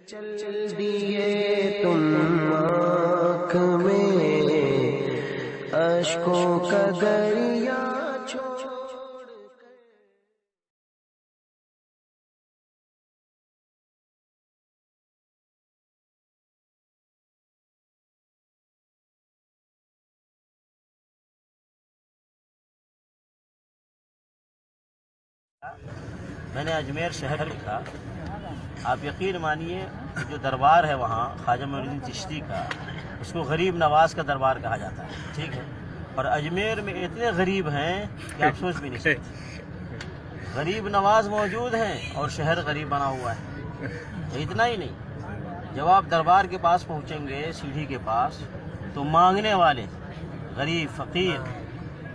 چل دیے تم آنکھ میں اشکوں کا دریا چھوڑ کر۔ میں نے اجمیر شہر لکھا۔ آپ یقین مانیے جو دربار ہے وہاں خواجہ معین الدین چشتی کا، اس کو غریب نواز کا دربار کہا جاتا ہے، ٹھیک ہے؟ اور اجمیر میں اتنے غریب ہیں کہ آپ سوچ بھی نہیں سکتے۔ غریب نواز موجود ہیں اور شہر غریب بنا ہوا ہے۔ اتنا ہی نہیں، جب آپ دربار کے پاس پہنچیں گے سیڑھی کے پاس تو مانگنے والے غریب فقیر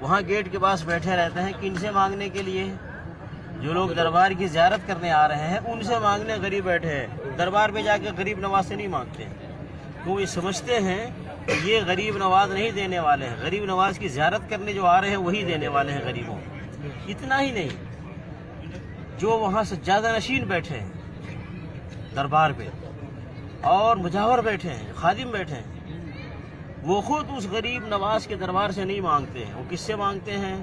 وہاں گیٹ کے پاس بیٹھے رہتے ہیں۔ کن سے مانگنے کے لیے؟ جو لوگ دربار کی زیارت کرنے آ رہے ہیں ان سے مانگنے غریب بیٹھے ہیں۔ دربار پہ جا کے غریب نواز سے نہیں مانگتے، کیوں؟ یہ سمجھتے ہیں کہ یہ غریب نواز نہیں دینے والے ہیں، غریب نواز کی زیارت کرنے جو آ رہے ہیں وہی دینے والے ہیں غریبوں۔ اتنا ہی نہیں، جو وہاں سجادہ نشین بیٹھے ہیں دربار پہ اور مجاور بیٹھے ہیں، خادم بیٹھے ہیں، وہ خود اس غریب نواز کے دربار سے نہیں مانگتے ہیں۔ وہ کس سے مانگتے ہیں؟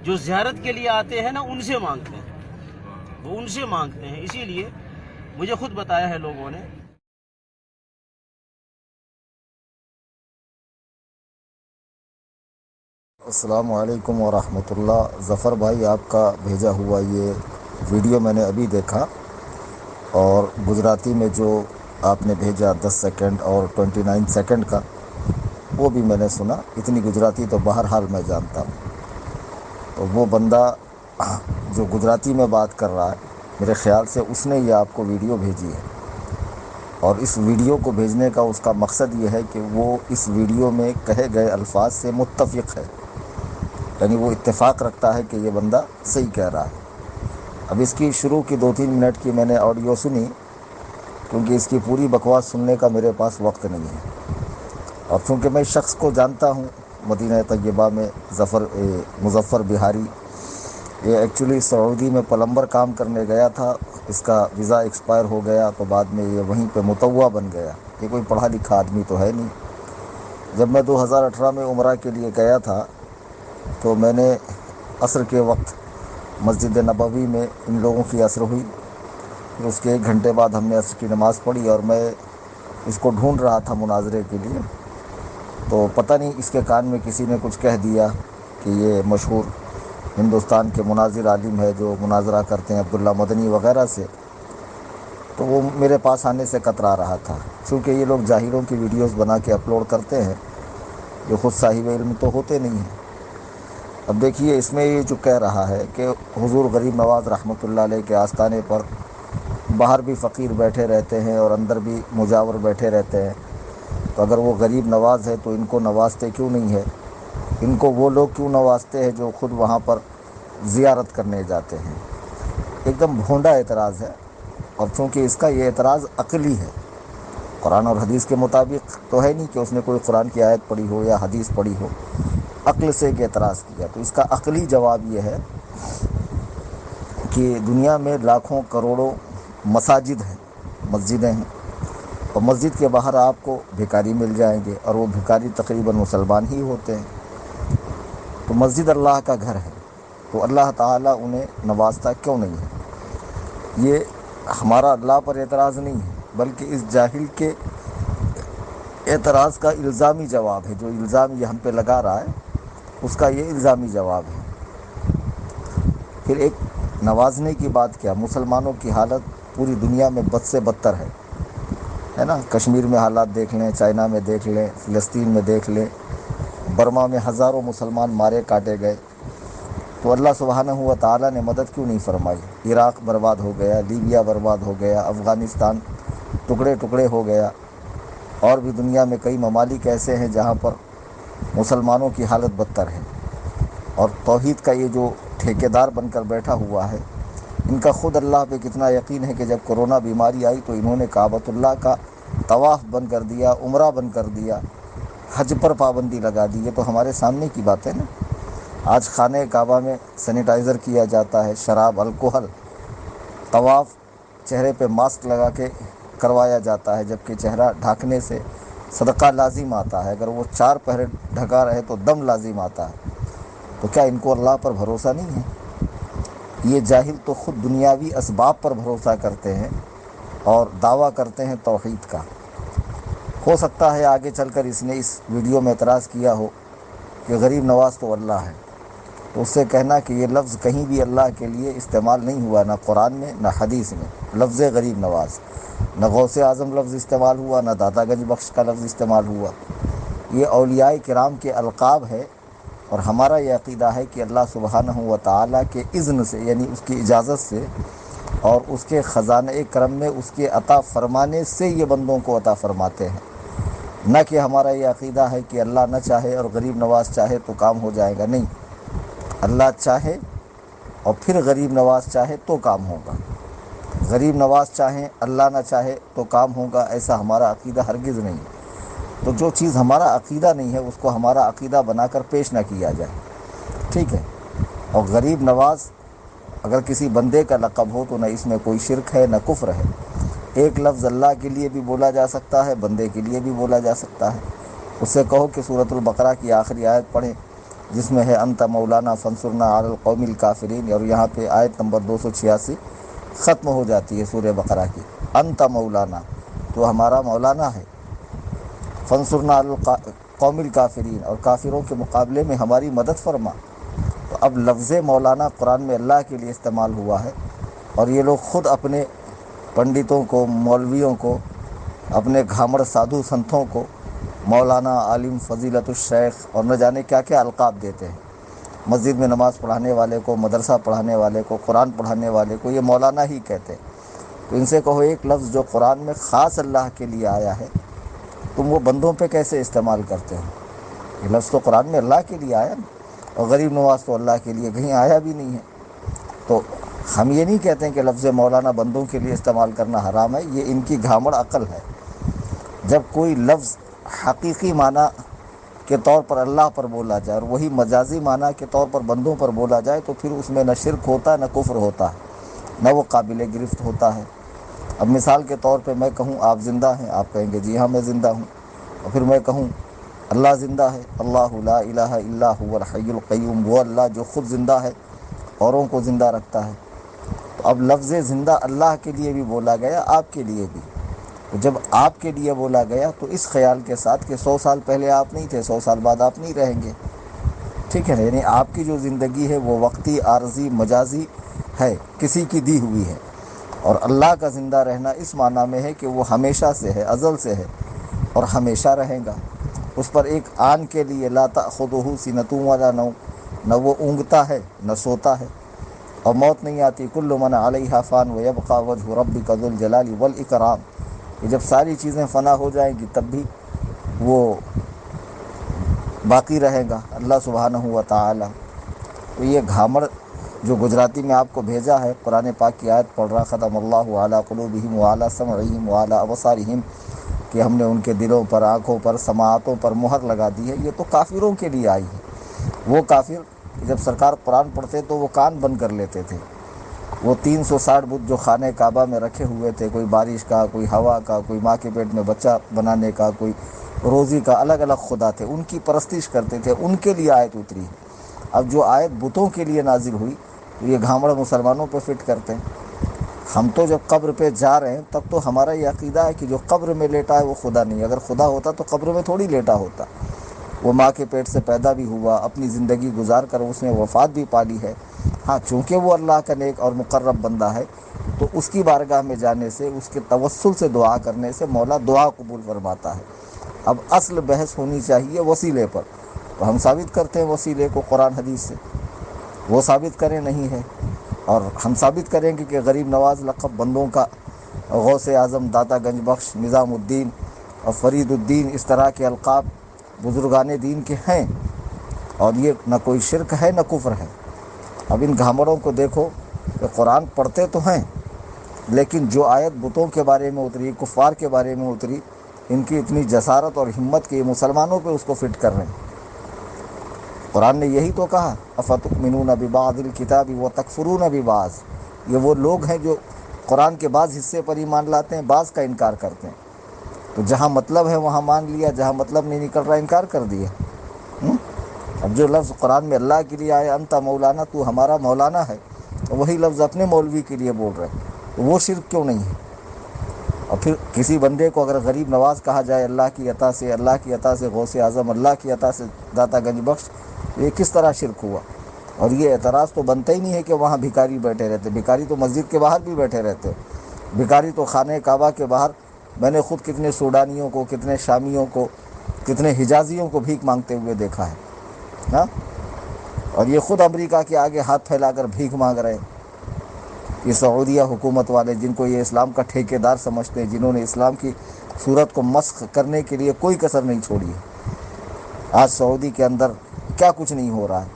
جو زیارت کے لیے آتے ہیں نا ان سے مانگتے ہیں، وہ ان سے مانگتے ہیں۔ اسی لیے مجھے خود بتایا ہے لوگوں نے۔ السلام علیکم ورحمۃ اللہ۔ ظفر بھائی، آپ کا بھیجا ہوا یہ ویڈیو میں نے ابھی دیکھا، اور گجراتی میں جو آپ نے بھیجا 10 سیکنڈ اور 29 سیکنڈ کا، وہ بھی میں نے سنا۔ اتنی گجراتی تو بہرحال میں جانتا ہوں۔ تو وہ بندہ جو گجراتی میں بات کر رہا ہے، میرے خیال سے اس نے یہ آپ کو ویڈیو بھیجی ہے، اور اس ویڈیو کو بھیجنے کا اس کا مقصد یہ ہے کہ وہ اس ویڈیو میں کہے گئے الفاظ سے متفق ہے، یعنی وہ اتفاق رکھتا ہے کہ یہ بندہ صحیح کہہ رہا ہے۔ اب اس کی شروع کی 2-3 منٹ کی میں نے آڈیو سنی، کیونکہ اس کی پوری بکواس سننے کا میرے پاس وقت نہیں ہے، اور چونکہ میں شخص کو جانتا ہوں مدینہ طیبہ میں، مظفر بہاری، یہ ایکچولی سعودی میں پلمبر کام کرنے گیا تھا، اس کا ویزا ایکسپائر ہو گیا تو بعد میں یہ وہیں پہ متوع بن گیا۔ یہ کوئی پڑھا لکھا آدمی تو ہے نہیں۔ جب میں 2018 میں عمرہ کے لیے گیا تھا تو میں نے عصر کے وقت مسجد نبوی میں ان لوگوں کی عصر ہوئی، پھر اس کے 1 گھنٹے بعد ہم نے عصر کی نماز پڑھی، اور میں اس کو ڈھونڈ رہا تھا مناظرے کے لیے، تو پتہ نہیں اس کے کان میں کسی نے کچھ کہہ دیا کہ یہ مشہور ہندوستان کے مناظر عالم ہے جو مناظرہ کرتے ہیں عبداللہ مدنی وغیرہ سے، تو وہ میرے پاس آنے سے کترا رہا تھا۔ چونکہ یہ لوگ جاہلوں کی ویڈیوز بنا کے اپلوڈ کرتے ہیں، جو خود صاحب علم تو ہوتے نہیں ہیں۔ اب دیکھیے، اس میں یہ جو کہہ رہا ہے کہ حضور غریب نواز رحمۃ اللہ علیہ کے آستانے پر باہر بھی فقیر بیٹھے رہتے ہیں اور اندر بھی مجاور بیٹھے رہتے ہیں، تو اگر وہ غریب نواز ہے تو ان کو نوازتے کیوں نہیں ہے؟ ان کو وہ لوگ کیوں نوازتے ہیں جو خود وہاں پر زیارت کرنے جاتے ہیں؟ ایک دم بھونڈا اعتراض ہے، اور چونکہ اس کا یہ اعتراض عقلی ہے، قرآن اور حدیث کے مطابق تو ہے نہیں کہ اس نے کوئی قرآن کی آیت پڑھی ہو یا حدیث پڑھی ہو، عقل سے ایک اعتراض کیا۔ تو اس کا عقلی جواب یہ ہے کہ دنیا میں لاکھوں کروڑوں مساجد ہیں، مسجدیں ہیں، اور مسجد کے باہر آپ کو بھکاری مل جائیں گے، اور وہ بھکاری تقریباً مسلمان ہی ہوتے ہیں۔ تو مسجد اللہ کا گھر ہے، تو اللہ تعالیٰ انہیں نوازتا کیوں نہیں ہے؟ یہ ہمارا اللہ پر اعتراض نہیں ہے، بلکہ اس جاہل کے اعتراض کا الزامی جواب ہے۔ جو الزام یہ ہم پہ لگا رہا ہے اس کا یہ الزامی جواب ہے۔ پھر ایک نوازنے کی بات کیا، مسلمانوں کی حالت پوری دنیا میں بد سے بدتر ہے نا؟ کشمیر میں حالات دیکھ لیں، چائنا میں دیکھ لیں، فلسطین میں دیکھ لیں، برما میں ہزاروں مسلمان مارے کاٹے گئے، تو اللہ سبحانہ و تعالیٰ نے مدد کیوں نہیں فرمائی؟ عراق برباد ہو گیا، لیبیا برباد ہو گیا، افغانستان ٹکڑے ٹکڑے ہو گیا، اور بھی دنیا میں کئی ممالک ایسے ہیں جہاں پر مسلمانوں کی حالت بدتر ہے، اور توحید کا یہ جو ٹھیکیدار بن کر بیٹھا ہوا ہے، ان کا خود اللہ پہ کتنا یقین ہے کہ جب کرونا بیماری آئی تو انہوں نے کعبۃ اللہ کا طواف بند کر دیا، عمرہ بند کر دیا، حج پر پابندی لگا دی۔ یہ تو ہمارے سامنے کی بات ہے نا۔ آج خانہ کعبہ میں سینیٹائزر کیا جاتا ہے، شراب، الکوہل، طواف، چہرے پہ ماسک لگا کے کروایا جاتا ہے، جبکہ چہرہ ڈھانکنے سے صدقہ لازم آتا ہے، اگر وہ 4 پہر ڈھکا رہے تو دم لازم آتا ہے، تو کیا ان کو اللہ پر بھروسہ نہیں ہے؟ یہ جاہل تو خود دنیاوی اسباب پر بھروسہ کرتے ہیں اور دعویٰ کرتے ہیں توحید کا۔ ہو سکتا ہے آگے چل کر اس نے اس ویڈیو میں اعتراض کیا ہو کہ غریب نواز تو اللہ ہے، تو اس سے کہنا کہ یہ لفظ کہیں بھی اللہ کے لیے استعمال نہیں ہوا، نہ قرآن میں نہ حدیث میں، لفظ غریب نواز، نہ غوث اعظم لفظ استعمال ہوا، نہ داتا گنج بخش کا لفظ استعمال ہوا۔ یہ اولیاء کرام کے القاب ہے، اور ہمارا یہ عقیدہ ہے کہ اللہ سبحانہ و تعالیٰ کے اذن سے، یعنی اس کی اجازت سے اور اس کے خزانہ کرم میں اس کے عطا فرمانے سے یہ بندوں کو عطا فرماتے ہیں، نہ کہ ہمارا یہ عقیدہ ہے کہ اللہ نہ چاہے اور غریب نواز چاہے تو کام ہو جائے گا۔ نہیں، اللہ چاہے اور پھر غریب نواز چاہے تو کام ہوگا، غریب نواز چاہیں اللہ نہ چاہے تو کام ہوگا، ایسا ہمارا عقیدہ ہرگز نہیں ہے۔ تو جو چیز ہمارا عقیدہ نہیں ہے اس کو ہمارا عقیدہ بنا کر پیش نہ کیا جائے، ٹھیک ہے۔ اور غریب نواز اگر کسی بندے کا لقب ہو تو نہ اس میں کوئی شرک ہے نہ کفر ہے۔ ایک لفظ اللہ کے لیے بھی بولا جا سکتا ہے، بندے کے لیے بھی بولا جا سکتا ہے۔ اس سے کہو کہ سورۃ البقرہ کی آخری آیت پڑھیں جس میں ہے انت مولانا فانصرنا علی القوم الکافرین، اور یہاں پہ آیت نمبر 286 ختم ہو جاتی ہے سورہ بقرہ کی۔ انت مولانا، تو ہمارا مولانا ہے، فانصرنا علی القوم الکافرین، اور کافروں کے مقابلے میں ہماری مدد فرما۔ تو اب لفظ مولانا قرآن میں اللہ کے لیے استعمال ہوا ہے، اور یہ لوگ خود اپنے پنڈتوں کو، مولویوں کو، اپنے گھامڑ سادھو سنتوں کو مولانا، عالم، فضیلت الشیخ اور نہ جانے کیا کیا القاب دیتے ہیں۔ مسجد میں نماز پڑھانے والے کو، مدرسہ پڑھانے والے کو، قرآن پڑھانے والے کو یہ مولانا ہی کہتے ہیں۔ تو ان سے کہو ایک لفظ جو قرآن میں خاص اللہ کے لیے آیا ہے تم وہ بندوں پہ کیسے استعمال کرتے ہو؟ یہ لفظ تو قرآن میں اللہ کے لیے آیا نا، اور غریب نواز تو اللہ کے لیے کہیں آیا بھی نہیں ہے۔ تو ہم یہ نہیں کہتے ہیں کہ لفظ مولانا بندوں کے لیے استعمال کرنا حرام ہے، یہ ان کی گھامڑ عقل ہے۔ جب کوئی لفظ حقیقی معنی کے طور پر اللہ پر بولا جائے اور وہی مجازی معنی کے طور پر بندوں پر بولا جائے تو پھر اس میں نہ شرک ہوتا ہے نہ کفر ہوتا ہے، نہ وہ قابل گرفت ہوتا ہے۔ اب مثال کے طور پہ میں کہوں آپ زندہ ہیں، آپ کہیں گے جی ہاں میں زندہ ہوں، اور پھر میں کہوں اللہ زندہ ہے، اللہ لا الہ الا هو الحی القیوم، وہ اللہ جو خود زندہ ہے اوروں کو زندہ رکھتا ہے۔ تو اب لفظ زندہ اللہ کے لیے بھی بولا گیا، آپ کے لیے بھی۔ تو جب آپ کے لیے بولا گیا تو اس خیال کے ساتھ کہ 100 سال پہلے آپ نہیں تھے، 100 سال بعد آپ نہیں رہیں گے، ٹھیک ہے نا؟ یعنی آپ کی جو زندگی ہے وہ وقتی، عارضی، مجازی ہے، کسی کی دی ہوئی ہے، اور اللہ کا زندہ رہنا اس معنی میں ہے کہ وہ ہمیشہ سے ہے، ازل سے ہے اور ہمیشہ رہے گا۔ اس پر ایک آن کے لیے لا تأخذہ سنۃ ولا نوم، نہ وہ اونگتا ہے نہ سوتا ہے، اور موت نہیں آتی۔ کل من علیہا فان ویبقى وجہ ربک ذو الجلال والاکرام، کہ جب ساری چیزیں فنا ہو جائیں گی تب بھی وہ باقی رہے گا اللہ سبحانہ و تعالی۔ تو یہ گھامڑ جو گجراتی میں آپ کو بھیجا ہے، قرآن پاک کی آیت پڑھ رہا، ختم اللہ علی قلوبہم وعلی سمعہم وعلی ابصارہم، کہ ہم نے ان کے دلوں پر، آنکھوں پر، سماعتوں پر مہر لگا دی ہے، یہ تو کافروں کے لیے آئی ہے۔ وہ کافر کہ جب سرکار قرآن پڑھتے تو وہ کان بند کر لیتے تھے۔ وہ 360 بت جو خانہ کعبہ میں رکھے ہوئے تھے، کوئی بارش کا، کوئی ہوا کا، کوئی ماں کے پیٹ میں بچہ بنانے کا، کوئی روزی کا، الگ الگ خدا تھے، ان کی پرستش کرتے تھے، ان کے لیے آیت اتری ہے۔ اب جو آیت بتوں کے لیے نازل ہوئی تو یہ گھامڑ مسلمانوں پہ فٹ کرتے ہیں۔ ہم تو جب قبر پہ جا رہے ہیں تب تو ہمارا یہ عقیدہ ہے کہ جو قبر میں لیٹا ہے وہ خدا نہیں، اگر خدا ہوتا تو قبر میں تھوڑی لیٹا ہوتا، وہ ماں کے پیٹ سے پیدا بھی ہوا، اپنی زندگی گزار کر اس نے وفات بھی پالی ہے۔ ہاں چونکہ وہ اللہ کا نیک اور مقرب بندہ ہے تو اس کی بارگاہ میں جانے سے، اس کے توسل سے دعا کرنے سے مولا دعا قبول فرماتا ہے۔ اب اصل بحث ہونی چاہیے وسیلے پر، تو ہم ثابت کرتے ہیں وسیلے کو قرآن حدیث سے، وہ ثابت کریں نہیں ہے، اور ہم ثابت کریں گے کہ غریب نواز لقب بندوں کا، غوث اعظم، داتا گنج بخش، نظام الدین اور فرید الدین، اس طرح کے القاب بزرگان دین کے ہیں، اور یہ نہ کوئی شرک ہے نہ کفر ہے۔ اب ان گھامڑوں کو دیکھو کہ قرآن پڑھتے تو ہیں لیکن جو آیت بتوں کے بارے میں اتری، کفار کے بارے میں اتری، ان کی اتنی جسارت اور ہمت کہ یہ مسلمانوں پہ اس کو فٹ کر رہے ہیں۔ قرآن نے یہی تو کہا، افتؤمنون ببعض الکتاب وتکفرون ببعض، یہ وہ لوگ ہیں جو قرآن کے بعض حصے پر ایمان لاتے ہیں، بعض کا انکار کرتے ہیں۔ تو جہاں مطلب ہے وہاں مان لیا، جہاں مطلب نہیں نکل رہا انکار کر دیا۔ اب جو لفظ قرآن میں اللہ کے لیے آئے انت مولانا، تو ہمارا مولانا ہے، تو وہی لفظ اپنے مولوی کے لیے بول رہے ہیں، تو وہ شرک کیوں نہیں ہے؟ اور پھر کسی بندے کو اگر غریب نواز کہا جائے اللہ کی عطا سے، اللہ کی عطا سے غوث اعظم، اللہ کی عطا سے داتا گنج بخش، یہ کس طرح شرک ہوا؟ اور یہ اعتراض تو بنتا ہی نہیں ہے کہ وہاں بھکاری بیٹھے رہتے، بھکاری تو مسجد کے باہر بھی بیٹھے رہتے، بھکاری تو خانہ کعبہ کے باہر، میں نے خود کتنے سوڈانیوں کو، کتنے شامیوں کو، کتنے حجازیوں کو بھیک مانگتے ہوئے دیکھا ہے ہاں، اور یہ خود امریکہ کے آگے ہاتھ پھیلا کر بھیک مانگ رہے ہیں۔ یہ سعودیہ حکومت والے جن کو یہ اسلام کا ٹھیکیدار سمجھتے ہیں، جنہوں نے اسلام کی صورت کو مسخ کرنے کے لیے کوئی کسر نہیں چھوڑی ہے۔ آج سعودی کے اندر کیا کچھ نہیں ہو رہا ہے،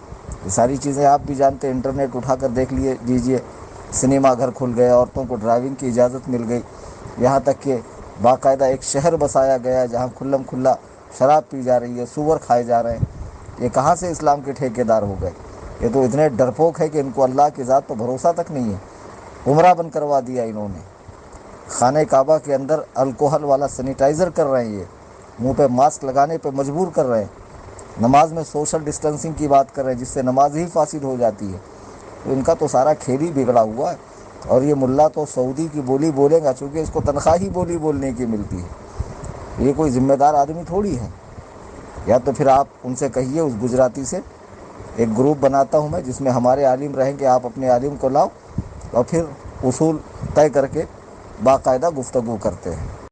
یہ ساری چیزیں آپ بھی جانتے ہیں، انٹرنیٹ اٹھا کر دیکھ لیجئے، سنیما گھر کھل گئے، عورتوں کو ڈرائیونگ کی اجازت مل گئی، یہاں تک کہ باقاعدہ ایک شہر بسایا گیا ہے جہاں کھلم کھلا شراب پی جا رہی ہے، سور کھائے جا رہے ہیں۔ یہ کہاں سے اسلام کے ٹھیکیدار ہو گئے؟ یہ تو اتنے ڈرپوک ہے کہ ان کو اللہ کی ذات پر بھروسہ تک نہیں ہے، عمرہ بند کروا دیا انہوں نے۔ خانہ کعبہ کے اندر الکوہل والا سینیٹائزر کر رہے ہیں، یہ منہ پہ ماسک لگانے پہ مجبور کر رہے ہیں، نماز میں سوشل ڈسٹنسنگ کی بات کر رہے ہیں جس سے نماز ہی فاسد ہو جاتی ہے۔ تو ان کا تو سارا کھیل ہی بگڑا ہوا ہے، اور یہ ملا تو سعودی کی بولی بولے گا چونکہ اس کو تنخواہ ہی بولی بولنے کی ملتی ہے، یہ کوئی ذمہ دار آدمی تھوڑی ہے۔ یا تو پھر آپ ان سے کہیے، اس گجراتی سے، ایک گروپ بناتا ہوں میں جس میں ہمارے عالم رہیں گے، آپ اپنے عالم کو لاؤ اور پھر اصول طے کر کے باقاعدہ گفتگو کرتے ہیں۔